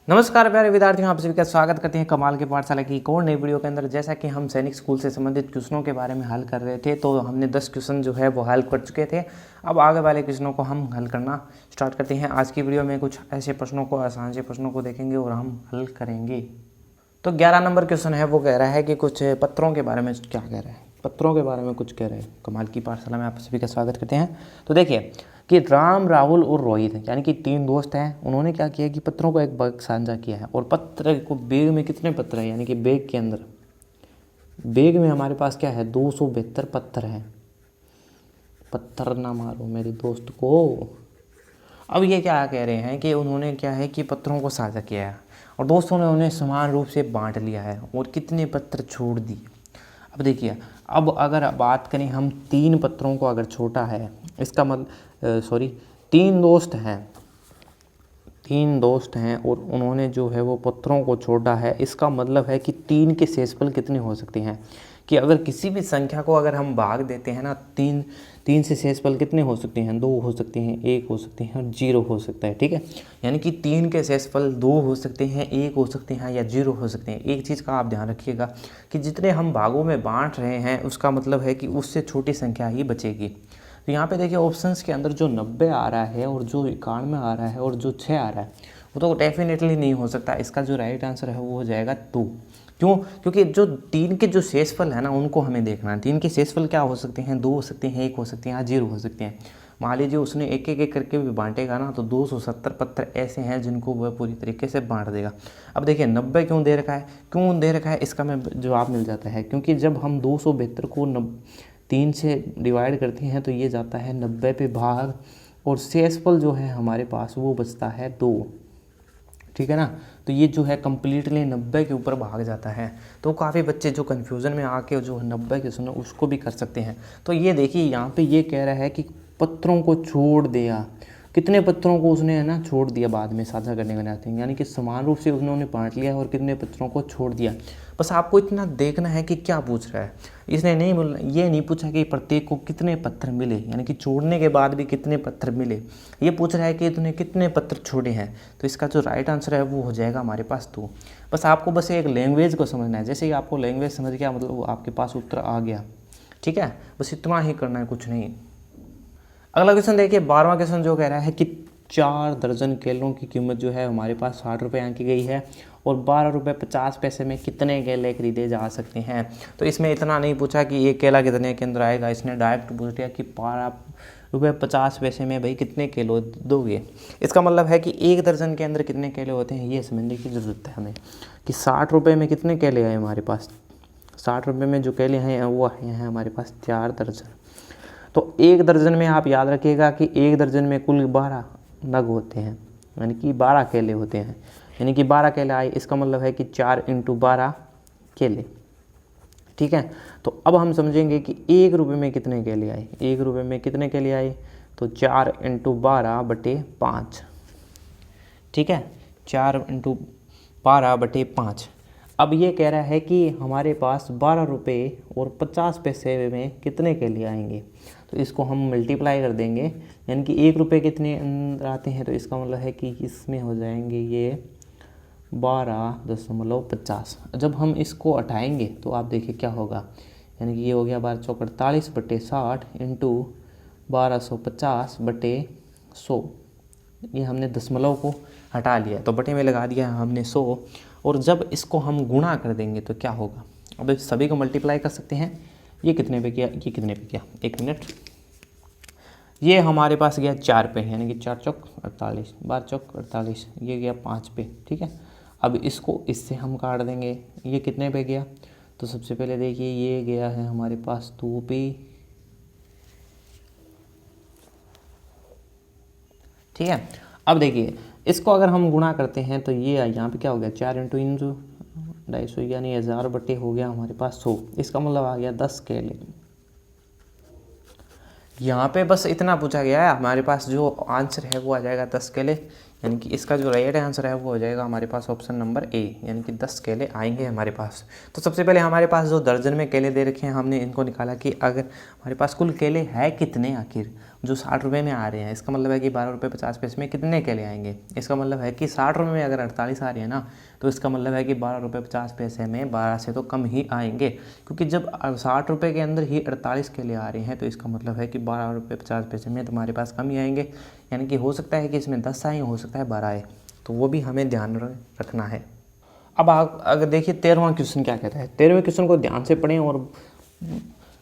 नमस्कार प्यारे विद्यार्थियों, आप सभी का स्वागत करते हैं कमाल के पाठशाला की एक और नई वीडियो के अंदर। जैसा कि हम सैनिक स्कूल से संबंधित क्वेश्चनों के बारे में हल कर रहे थे, तो हमने 10 क्वेश्चन जो है वो हल कर चुके थे। अब आगे वाले क्वेश्चनों को हम हल करना स्टार्ट करते हैं। आज की वीडियो में कुछ ऐसे प्रश्नों को, आसान से प्रश्नों को देखेंगे और हम हल करेंगे। तो 11 नंबर क्वेश्चन है, वो कह रहा है कि कुछ पत्रों के बारे में क्या कह रहा है, पत्रों के बारे में कुछ कह रहे हैं। कमाल की पाठशाला में आप सभी का स्वागत करते हैं। तो देखिए कि राम, राहुल और रोहित यानी कि 3 दोस्त हैं। उन्होंने क्या किया कि पत्रों को एक बैग साझा किया है और पत्र को, बैग में कितने पत्र हैं, यानी कि बैग के अंदर, बैग में हमारे पास क्या है, 272 पत्थर हैं। पत्थर ना मारो मेरे दोस्त को। अब ये क्या कह रहे हैं कि उन्होंने क्या है कि पत्रों को साझा किया है और दोस्तों ने उन्हें समान रूप से बांट लिया है और कितने पत्र छोड़ दिए। अब देखिए, अब अगर बात करें हम 3 पत्रों को अगर छोटा है, इसका मतलब 3 दोस्त हैं, 3 दोस्त हैं और उन्होंने जो है वो पत्रों को छोड़ा है। इसका मतलब है कि 3 के शेषफल कितने हो सकते हैं, कि अगर किसी भी संख्या को अगर हम भाग देते हैं ना, 3 से शेषफल कितने हो सकते हैं, 2 हो सकते हैं, 1 हो सकते हैं और 0 हो सकता है। ठीक है, यानी कि 3 के शेषफल 2 हो सकते हैं, 1 हो सकते हैं या 0 हो सकते हैं। एक चीज़ का आप ध्यान रखिएगा कि जितने हम भागों में बांट रहे हैं उसका मतलब है कि उससे छोटी संख्या ही बचेगी। तो यहाँ पे देखिए ऑप्शंस के अंदर जो 90 आ रहा है और जो 91 आ रहा है और जो 6 आ रहा है, वो तो डेफिनेटली नहीं हो सकता। इसका जो राइट आंसर है वो हो जाएगा 2। क्यों? क्योंकि जो 3 के जो शेषफल है ना, उनको हमें देखना है। 3 के शेषफल क्या हो सकते हैं, 2 हो सकते हैं, 1 हो सकते हैं या 0 हो सकते हैं। मान लीजिए उसने एक एक करके भी बांटेगा ना, तो 270 पत्र ऐसे हैं जिनको वह पूरी तरीके से बांट देगा। अब देखिए 90 क्यों दे रखा है, क्यों दे रखा है, इसका मैं जवाब मिल जाता है। क्योंकि जब हम 272 को 3 से डिवाइड करते हैं तो ये जाता है 90 पे भाग, और शेषफल जो है हमारे पास वो बचता है 2। ठीक है ना, तो ये जो है कम्प्लीटली 90 के ऊपर भाग जाता है। तो काफ़ी बच्चे जो कन्फ्यूज़न में आके जो 90 के सुनो उसको भी कर सकते हैं। तो ये देखिए यहाँ पे ये कह रहा है कि पत्रों को छोड़ दिया, कितने पत्रों को उसने है ना छोड़ दिया बाद में साझा करने के नाते, यानी कि समान रूप से उन्होंने बांट लिया और कितने पत्रों को छोड़ दिया। बस आपको इतना देखना है कि क्या पूछ रहा है। इसने ये नहीं पूछा कि प्रत्येक को कितने पत्थर मिले, यानी कि छोड़ने के बाद भी कितने पत्थर मिले। ये पूछ रहा है कि तूने कितने पत्थर छोड़े हैं। तो इसका जो राइट आंसर है वो हो जाएगा हमारे पास 2। बस आपको बस एक लैंग्वेज को समझना है। जैसे ही आपको लैंग्वेज समझ गया मतलब वो आपके पास उत्तर आ गया। ठीक है, बस इतना ही करना है, कुछ नहीं। अगला क्वेश्चन देखिए, 12वां क्वेश्चन जो कह रहा है कि 4 दर्जन केलों की कीमत जो है हमारे पास 60 रुपये आंकी गई है और 12 रुपये 50 पैसे में कितने केले खरीदे जा सकते हैं। तो इसमें इतना नहीं पूछा कि ये केला कितने के अंदर आएगा, इसने डायरेक्ट पूछ दिया कि 12 रुपये 50 पैसे में भाई कितने किलो दोगे। इसका मतलब है कि 1 दर्जन के अंदर कितने केले होते हैं ये समझने की ज़रूरत है हमें, कि 60 रुपये में कितने केले आए हमारे पास। 60 रुपये में जो केले हैं वो आए हैं हमारे पास 4 दर्जन। तो 1 दर्जन में आप याद रखिएगा कि 1 दर्जन में कुल 12 नग होते हैं, यानी कि 12 केले होते हैं, यानी कि 12 केले आए। इसका मतलब है कि 4 × 12 केले। ठीक है, तो अब हम समझेंगे कि 1 रुपये में कितने केले आए। 1 रुपये में कितने केले आए, तो 4 × 12/5। ठीक है, 4 × 12/5। अब ये कह रहा है कि हमारे पास 12 रुपये और 50 पैसे में कितने केले आएंगे। तो इसको हम मल्टीप्लाई कर देंगे, यानी कि 1 रुपये कितने अंदर आते हैं, तो इसका मतलब है कि इसमें हो जाएंगे ये 12.50। जब हम इसको हटाएंगे तो आप देखिए क्या होगा, यानी कि ये हो गया 12 चौक 48/60 × 1250/100। ये हमने दशमलव को हटा लिया तो बटे में लगा दिया हमने 100, और जब इसको हम गुणा कर देंगे तो क्या होगा। अब सभी को मल्टीप्लाई कर सकते हैं। ये कितने पे गया, ये कितने पे गया, 1 मिनट। ये हमारे पास गया 4 पे, यानी कि 4 चौक 48, 12 चौक 48, ये गया 5 पे। ठीक है, अब इसको इससे हम काट देंगे। ये कितने पे गया, तो सबसे पहले देखिए ये गया है हमारे पास 2 पे। ठीक है, अब देखिए इसको अगर हम गुणा करते हैं तो ये यहाँ पे क्या हो गया, 4 × 250 यानी 1000 बटे हो गया हमारे पास 100। इसका मतलब आ गया 10 केले। यहाँ पे बस इतना पूछा गया है, हमारे पास जो आंसर है वो आ जाएगा 10 केले, यानी कि इसका जो राइट आंसर है वो हो जाएगा हमारे पास ऑप्शन नंबर ए, यानी कि 10 केले आएंगे हमारे पास। तो सबसे पहले हमारे पास जो दर्जन में केले दे रखे हैं हमने इनको निकाला कि अगर हमारे पास कुल केले है कितने आखिर, जो 60 रुपये में आ रहे हैं, इसका मतलब है कि 12 रुपये 50 पैसे में कितने के लिए आएंगे। इसका मतलब है कि 60 रुपये में अगर 48 आ रही है ना, तो इसका मतलब है कि 12 रुपये 50 पैसे में 12 से तो कम ही आएंगे, क्योंकि जब 60 रुपये के अंदर ही 48 के लिए आ रहे हैं तो इसका मतलब है कि 12 रुपये 50 पैसे में तुम्हारे पास कम ही आएंगे। यानी कि हो सकता है कि इसमें 10 आए, हो सकता है 12 आए, तो वो भी हमें ध्यान रखना है। अब आप अगर देखिए 13वां क्वेश्चन क्या कहता है। 13वें क्वेश्चन को ध्यान से पढ़ें और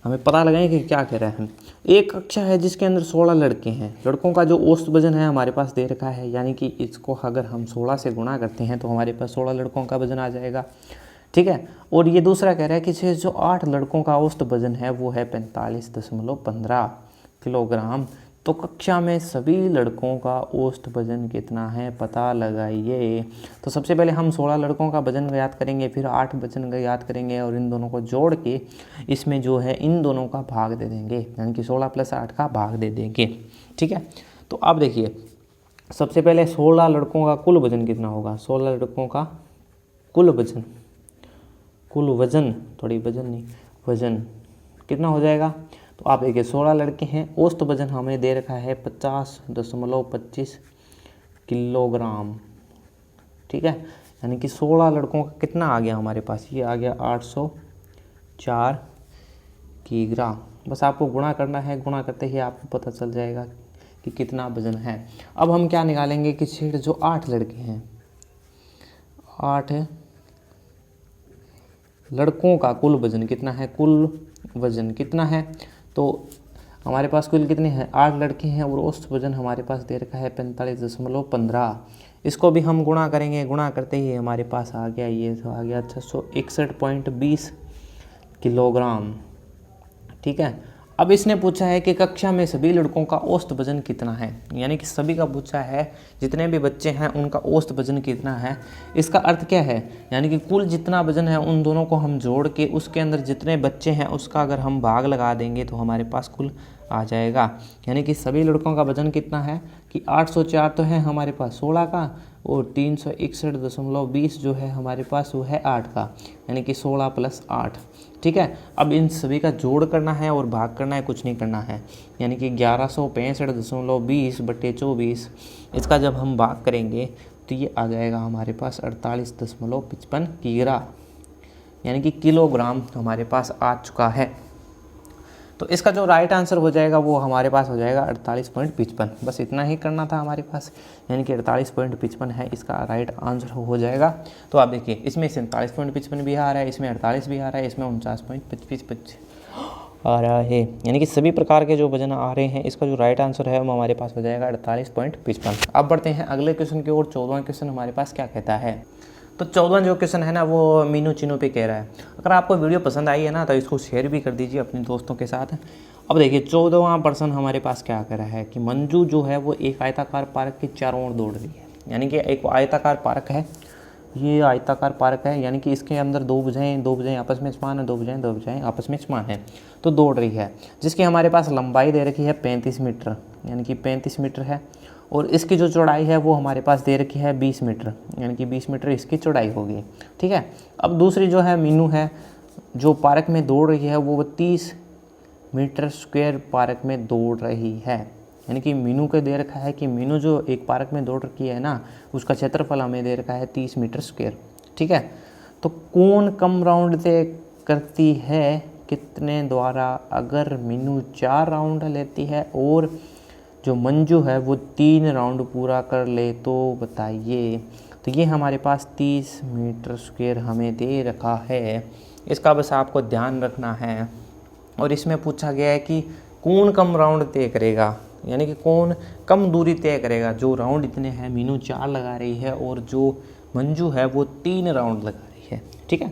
हमें पता लगाएं कि क्या कह रहा है। एक कक्षा है जिसके अंदर 16 लड़के हैं। लड़कों का जो औसत वजन है हमारे पास दे रखा है, यानी कि इसको अगर हम 16 से गुणा करते हैं तो हमारे पास 16 लड़कों का वजन आ जाएगा, ठीक है। और ये दूसरा कह रहा है कि जो 8 लड़कों का औसत वजन है वो है 45.15 किलोग्राम। तो कक्षा में सभी लड़कों का औसत वजन कितना है पता लगाइए। तो सबसे पहले हम 16 लड़कों का वजन ज्ञात करेंगे, फिर 8 वजन ज्ञात करेंगे और इन दोनों को जोड़ के इसमें जो है इन दोनों का भाग दे देंगे, यानी कि 16 + 8 का भाग दे देंगे, ठीक है। तो अब देखिए सबसे पहले 16 लड़कों का कुल वजन कितना होगा। 16 लड़कों का कुल वजन थोड़ी वजन नहीं, वजन कितना हो जाएगा। तो आप देखिए 16 लड़के हैं, औसत वजन हमें दे रखा है 50.25 किलोग्राम, ठीक है। यानी कि 16 लड़कों का कितना आ गया हमारे पास, ये आ गया 804 किग्रा। बस आपको गुणा करना है, गुणा करते ही आपको पता चल जाएगा कि कितना वजन है। अब हम क्या निकालेंगे कि जो 8 लड़के हैं, 8 लड़कों का कुल वजन कितना है, कुल वजन कितना है। तो हमारे पास कुल कितने हैं, 8 लड़के हैं और औसत वजन हमारे पास दे रखा है 45.15। इसको भी हम गुणा करेंगे, गुणा करते ही हमारे पास आ गया, ये तो आ गया 661.20 किलोग्राम, ठीक है। अब इसने पूछा है कि कक्षा में सभी लड़कों का औसत वजन कितना है, यानी कि सभी का पूछा है, जितने भी बच्चे हैं उनका औसत वजन कितना है। इसका अर्थ क्या है, यानी कि कुल जितना वजन है उन दोनों को हम जोड़ के उसके अंदर जितने बच्चे हैं उसका अगर हम भाग लगा देंगे तो हमारे पास कुल आ जाएगा। यानी कि सभी लड़कों का वजन कितना है कि 804 तो है हमारे पास 16 का, और 361.20 जो है हमारे पास वो है 8 का, यानी कि 16 + 8, ठीक है। अब इन सभी का जोड़ करना है और भाग करना है, कुछ नहीं करना है। यानी कि 1165.20/24, इसका जब हम भाग करेंगे तो ये आ जाएगा हमारे पास 48.55 किग्रा, यानी कि किलोग्राम हमारे पास आ चुका है। तो इसका जो राइट आंसर हो जाएगा वो हमारे पास हो जाएगा 48.55। बस इतना ही करना था हमारे पास, यानी कि 48.55 है इसका राइट आंसर हो जाएगा। तो आप देखिए इसमें 47.55 भी आ रहा है, इसमें 48 भी आ रहा है, इसमें 49.25 आ रहा है, यानी कि सभी प्रकार के जो वजन आ रहे हैं इसका जो राइट आंसर है वो हमारे पास हो जाएगा 48.55। अब बढ़ते हैं अगले क्वेश्चन की ओर। 14वां क्वेश्चन हमारे पास क्या कहता है। तो 14वां जो क्वेश्चन है ना वो मीनू चीनू पे कह रहा है। अगर आपको वीडियो पसंद आई है ना तो इसको शेयर भी कर दीजिए अपने दोस्तों के साथ। अब देखिए 14वां प्रश्न हमारे पास क्या कर रहा है कि मंजू जो है वो एक आयताकार पार्क के चारों ओर दौड़ रही है। यानी कि एक आयताकार पार्क है, ये आयताकार पार्क है, यानी कि इसके अंदर दो भुजाएं आपस में समान है, दो भुजाएं आपस में समान है, तो दौड़ रही है, जिसकी हमारे पास लंबाई दे रखी है 35 मीटर, यानी कि 35 मीटर है। और इसकी जो चौड़ाई है वो हमारे पास दे रखी है 20 मीटर, यानी कि 20 मीटर इसकी चौड़ाई होगी, ठीक है। अब दूसरी जो है मीनू है, जो पार्क में दौड़ रही है वो 30 मीटर स्क्वायर पार्क में दौड़ रही है। यानी कि मीनू को दे रखा है कि मीनू जो एक पार्क में दौड़ रखी है ना, उसका क्षेत्रफल हमें दे रखा है 30 मीटर स्क्वायर, ठीक है। तो कौन कम राउंड तय करती है कितने द्वारा। अगर मीनू 4 राउंड लेती है और जो मंजू है वो 3 राउंड पूरा कर ले तो बताइए। तो ये हमारे पास 30 मीटर स्क्वायर हमें दे रखा है, इसका बस आपको ध्यान रखना है। और इसमें पूछा गया है कि कौन कम राउंड तय करेगा, यानी कि कौन कम दूरी तय करेगा। जो राउंड इतने हैं, मीनू 4 लगा रही है और जो मंजू है वो 3 राउंड लगा रही है, ठीक है।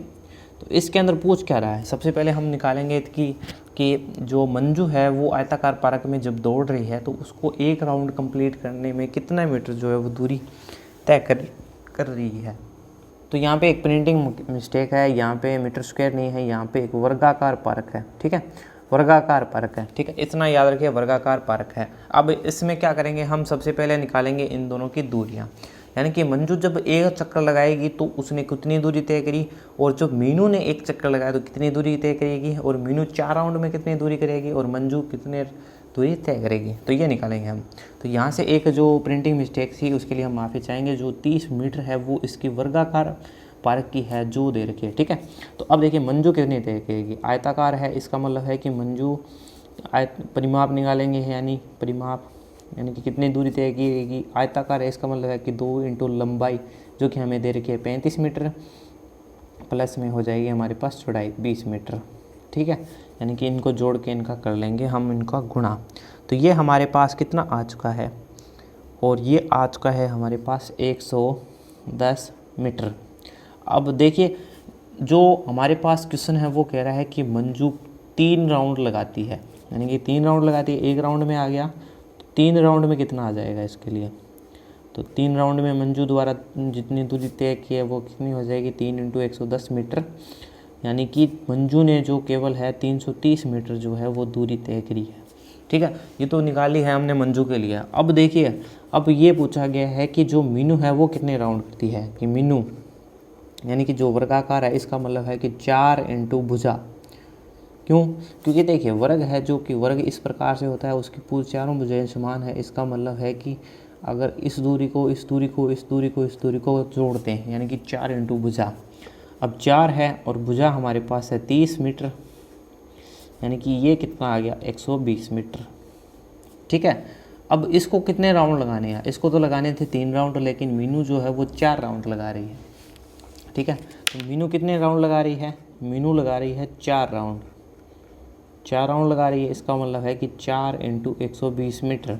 तो इसके अंदर पूछ क्या रहा है, सबसे पहले हम निकालेंगे कि जो मंजू है वो आयताकार पार्क में जब दौड़ रही है तो उसको 1 राउंड कंप्लीट करने में कितना मीटर जो है वो दूरी तय कर रही है। तो यहाँ पे एक प्रिंटिंग मिस्टेक है, यहाँ पे मीटर स्क्वायर नहीं है, यहाँ पे एक वर्गाकार पार्क है, ठीक है, वर्गाकार पार्क है, ठीक है, इतना याद रखिए, वर्गाकार पार्क है। अब इसमें क्या करेंगे, हम सबसे पहले निकालेंगे इन दोनों की दूरियाँ। यानी कि मंजू जब एक चक्कर लगाएगी तो उसने कितनी दूरी तय करी, और जब मीनू ने एक चक्कर लगाया तो कितनी दूरी तय करेगी, और मीनू 4 राउंड में कितनी दूरी करेगी, और मंजू कितने दूरी तय करेगी, तो ये निकालेंगे हम। तो यहाँ से एक जो प्रिंटिंग मिस्टेक थी उसके लिए हम माफ़ी चाहेंगे। जो 30 मीटर है वो इसकी वर्गाकार पार्क की है जो दे रखी है, ठीक है। तो अब देखिए मंजू कितनी तय करेगी, आयताकार है, इसका मतलब है कि मंजू परिमाप निकालेंगे, यानी कि कितनी दूरी तय करेगी। आयताकार है, इसका मतलब है कि 2 इंटू लंबाई जो कि हमें दे रखी है 35 मीटर, प्लस में हो जाएगी हमारे पास चौड़ाई 20 मीटर, ठीक है। यानी कि इनको जोड़ के इनका कर लेंगे हम इनका गुणा। तो ये हमारे पास कितना आ चुका है, और ये आ चुका है हमारे पास 110 मीटर। अब देखिए जो हमारे पास क्वेश्चन है वो कह रहा है कि मंजू 3 राउंड लगाती है, यानी कि 3 राउंड लगाती है। एक राउंड में आ गया, तो 3 राउंड में कितना आ जाएगा इसके लिए। तो 3 राउंड में मंजू द्वारा जितनी दूरी तय की है वो कितनी हो जाएगी, 3 इंटू 110 मीटर। यानी कि मंजू ने जो केवल है 330 मीटर जो है वो दूरी तय करी है, ठीक है। ये तो निकाली है हमने मंजू के लिए। अब देखिए, अब ये पूछा गया है कि जो मीनू है वो कितने राउंड करती है, कि मीनू यानी कि जो वर्गाकार है, इसका मतलब है कि 4 इंटू भुजा। क्यों? क्योंकि देखिए वर्ग है, जो कि वर्ग इस प्रकार से होता है, उसकी पूरी चारों भुजाएं समान है। इसका मतलब है कि अगर इस दूरी को इस दूरी को इस दूरी को इस दूरी को जोड़ते हैं, यानी कि 4 इंटू भुजा। अब 4 है और भुजा हमारे पास है 30 मीटर, यानी कि ये कितना आ गया 120 मीटर, ठीक है। अब इसको कितने राउंड लगाने हैं, इसको तो लगाने थे 3 राउंड, लेकिन मीनू जो है वो 4 राउंड लगा रही है, ठीक है। तो मीनू कितने राउंड लगा रही है, मीनू लगा रही है 4 राउंड, 4 राउंड लगा रही है। इसका मतलब है कि 4 इंटू 120 मीटर,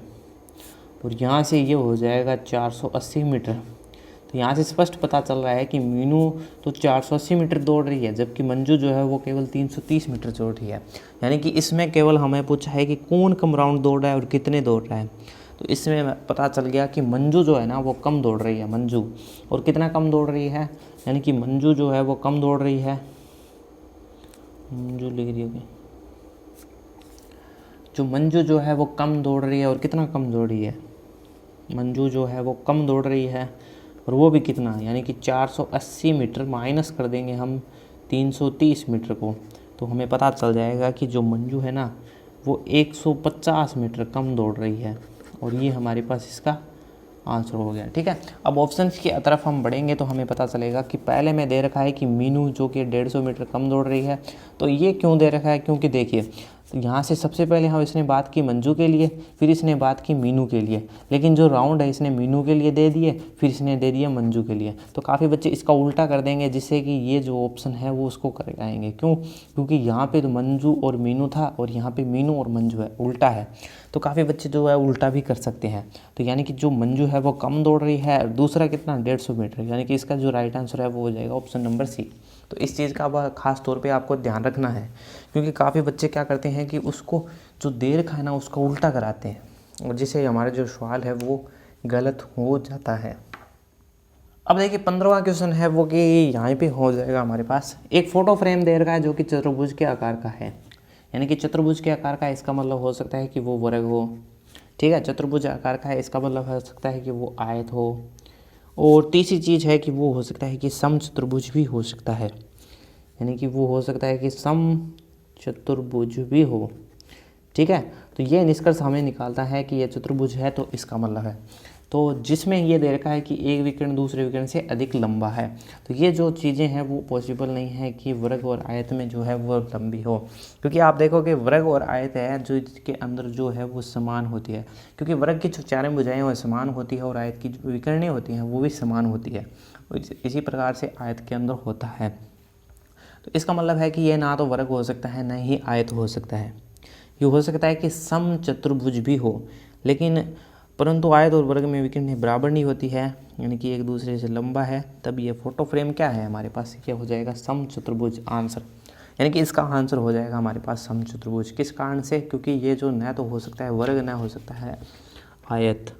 और यहाँ से ये हो जाएगा 480 मीटर। तो यहाँ से स्पष्ट पता चल रहा है कि मीनू तो 480 मीटर दौड़ रही है, जबकि मंजू जो है वो केवल 330 मीटर दौड़ रही है। यानी कि इसमें केवल हमें पूछा है कि कौन कम राउंड दौड़ रहा है और कितने दौड़ रहा है। तो इसमें पता चल गया कि मंजू जो है ना वो कम दौड़ रही है, मंजू। और कितना कम दौड़ रही है, यानी कि मंजू जो है वो कम दौड़ रही है, मंजू लिख रही होगी, जो मंजू जो है वो कम दौड़ रही है। और कितना कम दौड़ रही है, मंजू जो है वो कम दौड़ रही है, और वो भी कितना, यानी कि 480 मीटर माइनस कर देंगे हम 330 मीटर को, तो हमें पता चल जाएगा कि जो मंजू है ना वो 150 मीटर कम दौड़ रही है। और ये हमारे पास इसका आंसर हो गया, ठीक है। अब ऑप्शन की तरफ हम बढ़ेंगे तो हमें पता चलेगा कि पहले में दे रखा है कि मीनू जो कि 150 मीटर कम दौड़ रही है। तो ये क्यों दे रखा है, क्योंकि देखिए यहाँ से सबसे पहले हम इसने बात की मंजू के लिए, फिर इसने बात की मीनू के लिए, लेकिन जो राउंड है इसने मीनू के लिए दे दिए, फिर इसने दे दिया मंजू के लिए। तो काफ़ी बच्चे इसका उल्टा कर देंगे, जिससे कि ये जो ऑप्शन है वो उसको कर आएंगे। क्यों? क्योंकि यहाँ पे तो मंजू और मीनू था, और यहाँ पे मीनू और मंजू है, उल्टा है। तो काफ़ी बच्चे जो है उल्टा भी कर सकते हैं। तो यानी कि जो मंजू है वो कम दौड़ रही है, और दूसरा कितना 150 मीटर, यानी कि इसका जो राइट आंसर है वो हो जाएगा ऑप्शन नंबर सी। तो इस चीज़ का अब खास तौर पे आपको ध्यान रखना है, क्योंकि काफ़ी बच्चे क्या करते हैं कि उसको जो दे रखा है ना उसका उल्टा कराते हैं, और जिससे हमारा जो सवाल है वो गलत हो जाता है। अब देखिए 15वां क्वेश्चन है वो कि यहाँ पे हो जाएगा हमारे पास एक फ़ोटो फ्रेम दे रखा है जो कि चतुर्भुज के आकार का है, यानी कि चतुर्भुज के आकार का, इसका मतलब हो सकता है कि वो वर्ग हो, ठीक है। चतुर्भुज आकार का है, इसका मतलब हो सकता है कि वो आयत हो, और तीसरी चीज़ है कि वो हो सकता है कि सम चतुर्भुज भी हो सकता है, यानी कि वो हो सकता है कि सम चतुर्भुज भी हो, ठीक है। तो ये निष्कर्ष हमें निकालता है कि ये चतुर्भुज है, तो इसका मतलब है, तो जिसमें ये दे रखा है कि एक विकर्ण दूसरे विकर्ण से अधिक लंबा है। तो ये जो चीज़ें हैं वो पॉसिबल नहीं है कि वर्ग और आयत में जो है वो लंबी हो, क्योंकि आप देखोगे वर्ग और आयत है जो इसके अंदर जो है वो समान होती है, क्योंकि वर्ग की जो चारों भुजाएं वो समान होती है, और आयत की जो विकर्णें होती हैं वो भी समान होती है। इसी प्रकार से आयत के अंदर होता है। तो इसका मतलब है कि ये ना तो वर्ग हो सकता है, ना ही आयत हो सकता है। ये हो सकता है कि सम चतुर्भुज भी हो, लेकिन परंतु आयत और वर्ग में विकर्ण बराबर नहीं होती है, यानी कि एक दूसरे से लंबा है। तब ये फोटो फ्रेम क्या है हमारे पास, क्या हो जाएगा सम चतुर्भुज आंसर, यानी कि इसका आंसर हो जाएगा हमारे पास सम चतुर्भुज। किस कारण से? क्योंकि ये जो न तो हो सकता है वर्ग, न हो सकता है आयत।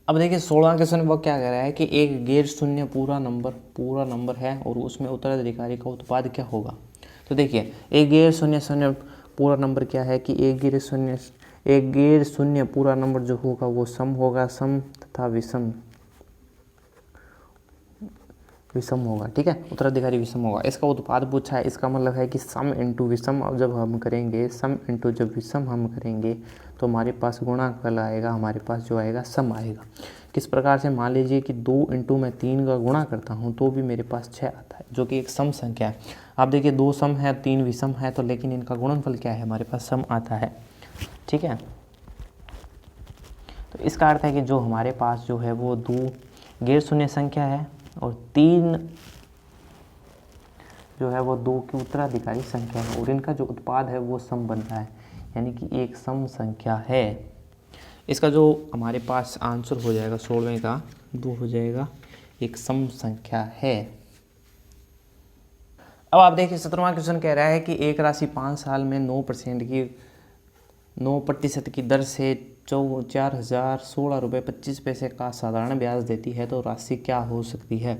अब देखिए 16वां क्वेश्चन वो क्या कह रहा है कि एक गैर शून्य पूरा नंबर है और उसमें उत्तराधिकारी का उत्पाद क्या होगा। तो देखिए एक गैर शून्य पूरा नंबर क्या है कि एक गैर शून्य पूरा नंबर जो होगा वो सम होगा, सम तथा विषम विषम होगा, ठीक है, उत्तराधिकारी विषम होगा। इसका उत्पाद पूछा है, इसका मतलब है कि सम इंटू विषम। अब जब हम करेंगे सम इंटू जब विषम हम करेंगे तो हमारे पास गुणाफल आएगा, हमारे पास जो आएगा सम आएगा। किस प्रकार से, मान लीजिए कि 2 इंटू मैं 3 का गुणा करता हूँ तो भी मेरे पास 6 आता है, जो कि एक सम संख्या है। आप देखिए 2 सम है 3 विषम है, तो लेकिन इनका गुणनफल क्या है, हमारे पास सम आता है, ठीक है। तो इसका अर्थ है कि जो हमारे पास जो है वो 2 गैर शून्य संख्या है और 3 जो है वो 2 की उत्तराधिकारी संख्या है, और इनका जो उत्पाद है वो सम बन रहा है, यानी कि एक सम संख्या है। इसका जो हमारे पास आंसर हो जाएगा 16वें का, वो हो जाएगा एक सम संख्या है। अब आप देखिए 17वां क्वेश्चन कह रहा है कि एक राशि 5 साल में 9% की दर से 4,016 रुपये 25 पैसे का साधारण ब्याज देती है, तो राशि क्या हो सकती है।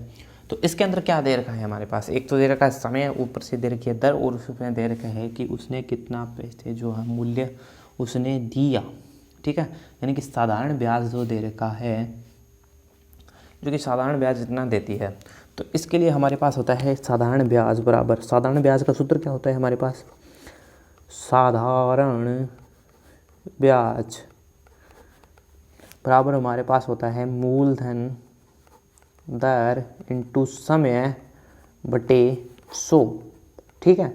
तो इसके अंदर क्या दे रखा है हमारे पास, एक तो दे रखा है समय, ऊपर से दे रखी है दर, और उसमें दे रखा है कि उसने कितना पैसे जो है मूल्य उसने दिया, ठीक है, यानी कि साधारण ब्याज जो दे रखा है, जो कि साधारण ब्याज इतना देती है। तो इसके लिए हमारे पास होता है साधारण ब्याज बराबर, साधारण ब्याज का सूत्र क्या होता है हमारे पास, साधारण ब्याज बराबर हमारे पास होता है मूलधन दर इंटू समय बटे 100, ठीक है।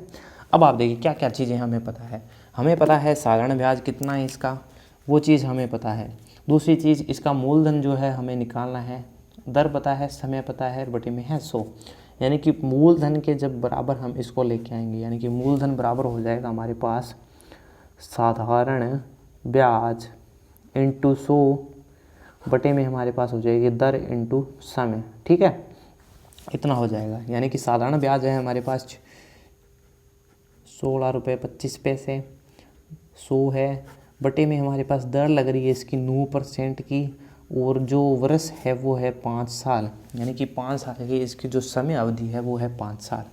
अब आप देखिए क्या क्या चीज़ें हमें पता है, हमें पता है साधारण ब्याज कितना है इसका, वो चीज़ हमें पता है। दूसरी चीज़ इसका मूलधन जो है हमें निकालना है, दर पता है, समय पता है, बटे में है 100, यानी कि मूलधन के जब बराबर हम इसको लेके आएंगे, यानी कि मूलधन बराबर हो जाएगा हमारे पास साधारण ब्याज इंटू 100 बटे में हमारे पास हो जाएगी दर इंटू समय, ठीक है, इतना हो जाएगा। यानी कि साधारण ब्याज है हमारे पास 16 रुपये 25 पैसे, 100 है, बटे में हमारे पास दर लग रही है इसकी 9% की, और जो वर्ष है वो है 5 साल, यानी कि 5 साल की इसकी जो समय अवधि है वो है 5 साल,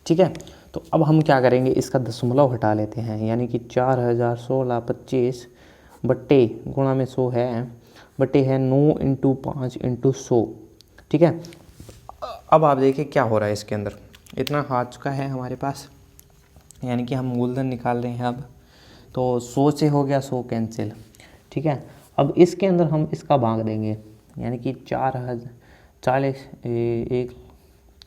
ठीक है। तो अब हम क्या करेंगे, इसका दशमलव हटा लेते हैं, यानी कि 4,016.25 बट्टे गुणा में 100 है, बटे है 9 इंटू 5 इंटू 100, ठीक है। अब आप देखिए क्या हो रहा है इसके अंदर, इतना आ चुका है हमारे पास, यानी कि हम मूलधन निकाल रहे हैं अब, तो 100 से हो गया 100 कैंसिल, ठीक है। अब इसके अंदर हम इसका भाग देंगे, यानी कि 4,040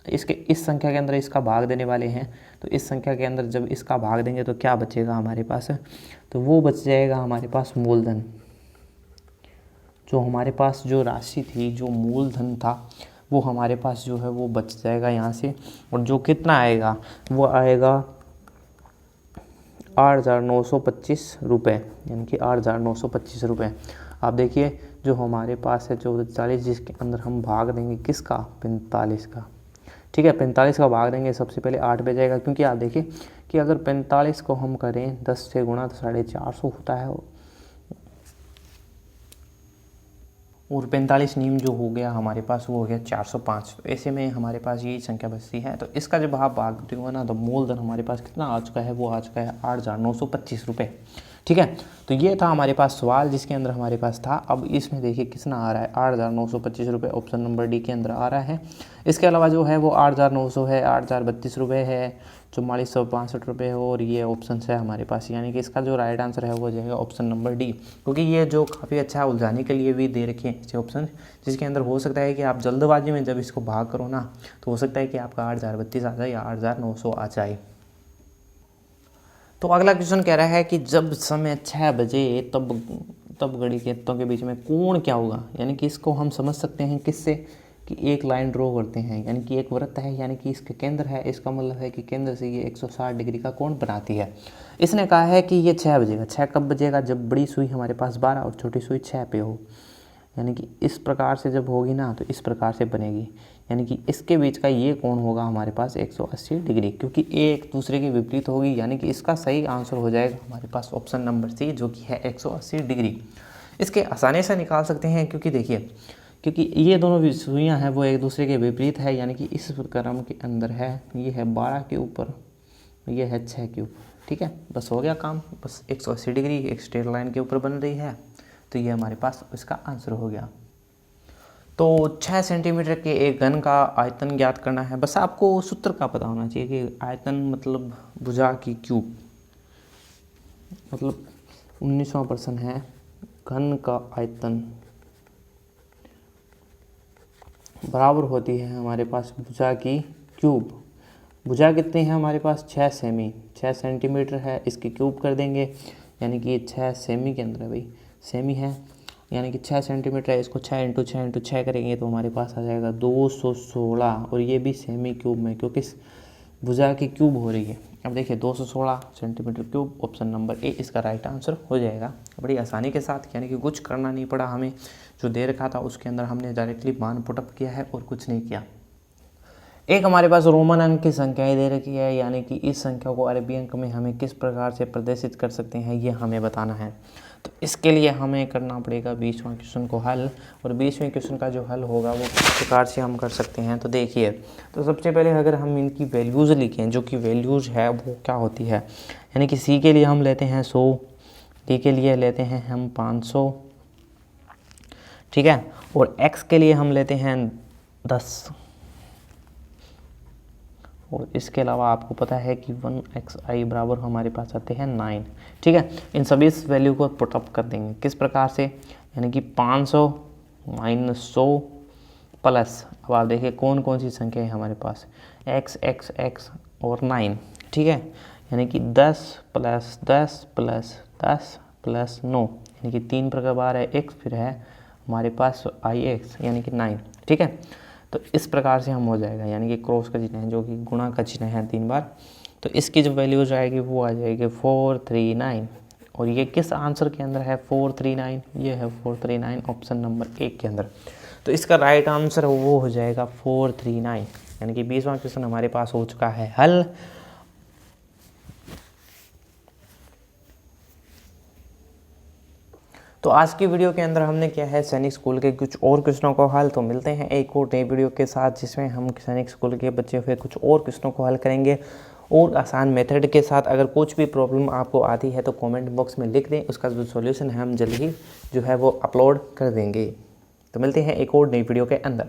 इसके इस संख्या के अंदर इसका भाग देने वाले हैं, तो इस संख्या के अंदर जब इसका भाग देंगे तो क्या बचेगा हमारे पास, तो वो बच जाएगा हमारे पास मूलधन, जो हमारे पास जो राशि थी, जो मूलधन था वो हमारे पास जो है वो बच जाएगा यहाँ से, और जो कितना आएगा वो आएगा 8,925 रुपये, यानी कि 8,925 रुपये। आप देखिए जो हमारे पास है 1440, जिसके अंदर हम भाग देंगे किसका, 45 का, ठीक है, 45 का भाग देंगे, सबसे पहले 8 पे जाएगा, क्योंकि आप देखिए कि अगर 45 को हम करें 10 से गुणा तो 450 होता है, और 45 नीम जो हो गया हमारे पास वो हो गया 405, तो ऐसे में हमारे पास यही संख्या बचती है। तो इसका जब आप भाग देंगे ना तो मूलधन हमारे पास कितना आ चुका है, वो आ चुका है 8,925 रुपये, ठीक है। तो ये था हमारे पास सवाल जिसके अंदर हमारे पास था। अब इसमें देखिए कितना आ रहा है, 8,925 रुपये, ऑप्शन नंबर डी के अंदर आ रहा है। इसके अलावा जो है वो 8,900 है, 8,032 रुपये है, 4465 रुपये है, और ये ऑप्शन है हमारे पास, यानी कि इसका जो राइट आंसर है वो हो जाएगा ऑप्शन नंबर डी, क्योंकि ये जो काफ़ी अच्छा है उलझाने के लिए भी दे रखे हैं ऐसे ऑप्शन, जिसके अंदर हो सकता है कि आप जल्दबाजी में जब इसको भाग करो ना तो हो सकता है कि आपका 8,032 आ जाए या 8,900 आ जाए। तो अगला क्वेश्चन कह रहा है कि जब समय 6 बजे तब घड़ी के अंकों के बीच में कोण क्या होगा, यानी कि इसको हम समझ सकते हैं किससे, कि एक लाइन ड्रॉ करते हैं, यानी कि एक वृत्त है, यानी कि इसका केंद्र है, इसका मतलब है कि केंद्र से ये 160 डिग्री का कोण बनाती है। इसने कहा है कि ये 6 बजेगा, 6 कब बजेगा, जब बड़ी सुई हमारे पास 12 और छोटी सुई 6 पे हो, यानी कि इस प्रकार से जब होगी ना तो इस प्रकार से बनेगी, यानी कि इसके बीच का ये कोण होगा हमारे पास 180 डिग्री, क्योंकि ये एक दूसरे के विपरीत होगी, यानी कि इसका सही आंसर हो जाएगा हमारे पास ऑप्शन नंबर सी, जो कि है 180 डिग्री। इसके आसानी से निकाल सकते हैं, क्योंकि देखिए क्योंकि ये दोनों सुइयाँ हैं वो एक दूसरे के विपरीत है, यानी कि इस क्रम के अंदर है, ये है 12 के ऊपर, ये है 6 के ऊपर, ठीक है, बस हो गया काम, बस 180 डिग्री एक स्ट्रेट लाइन के ऊपर बन रही है, तो ये हमारे पास इसका आंसर हो गया। तो 6 सेंटीमीटर के एक घन का आयतन ज्ञात करना है। बस आपको सूत्र का पता होना चाहिए कि आयतन मतलब भुजा की क्यूब, मतलब 19वां प्रश्न है, घन का आयतन बराबर होती है हमारे पास भुजा की क्यूब। भुजा कितनी है हमारे पास? 6 सेमी, 6 सेंटीमीटर है, इसकी क्यूब कर देंगे, यानी कि ये 6 सेमी के अंदर है भाई, सेमी है, यानी कि 6 सेंटीमीटर है, इसको 6 इंटू 6 इंटू 6 करेंगे तो हमारे पास आ जाएगा 216, और ये भी सेमी क्यूब में, क्योंकि भुजा की क्यूब हो रही है। अब देखिए 216 centimetre cube, option number A इसका राइट आंसर हो जाएगा बड़ी आसानी के साथ, यानी कि कुछ करना नहीं पड़ा हमें, जो दे रखा था उसके अंदर हमने डायरेक्टली मान पुटअप किया है और कुछ नहीं किया। एक हमारे पास रोमन अंक की संख्याएं दे रखी है, यानी कि इस संख्या को अरबी अंक में हमें किस प्रकार से प्रदर्शित कर सकते हैं ये हमें बताना है। तो इसके लिए हमें करना पड़ेगा 20वां क्वेश्चन को हल, और 20वें क्वेश्चन का जो हल होगा वो किस प्रकार से हम कर सकते हैं। तो देखिए, तो सबसे पहले अगर हम इनकी वैल्यूज़ लिखें, जो कि वैल्यूज़ है वो क्या होती है, यानी कि सी के लिए हम लेते हैं 100, डी के लिए लेते हैं हम 500, ठीक है, और एक्स के लिए हम लेते हैं 10, और इसके अलावा आपको पता है कि 1xi बराबर हमारे पास आते हैं 9, ठीक है। इन सभी वैल्यू को पुटअप कर देंगे किस प्रकार से, यानी कि 500 माइनस 100 प्लस, अब आप देखिए कौन कौन सी संख्या है हमारे पास, x और 9, ठीक है, यानी कि 10 प्लस 10 प्लस 10 प्लस 9, यानी कि 3 प्रकार बार है x, फिर है हमारे पास ix यानी कि 9, ठीक है। तो इस प्रकार से हम हो जाएगा, यानी कि क्रॉस का चिन्ह है जो कि गुणा का चिन्ह है 3 बार, तो इसकी जो वैल्यू जाएगी वो आ जाएगी 439, और ये किस आंसर के अंदर है 439, ये है 439 ऑप्शन नंबर 1 के अंदर। तो इसका राइट आंसर वो हो जाएगा 439, यानी कि 20वां क्वेश्चन हमारे पास हो चुका है हल। तो आज की वीडियो के अंदर हमने किया है सैनिक स्कूल के कुछ और क्वेश्चनों को हल। तो मिलते हैं एक और नई वीडियो के साथ, जिसमें हम सैनिक स्कूल के बच्चे हुए कुछ और क्वेश्चनों को हल करेंगे और आसान मेथड के साथ। अगर कुछ भी प्रॉब्लम आपको आती है तो कमेंट बॉक्स में लिख दें, उसका जो सॉल्यूशन है हम जल्द ही जो है वो अपलोड कर देंगे। तो मिलते हैं एक और नई वीडियो के अंदर।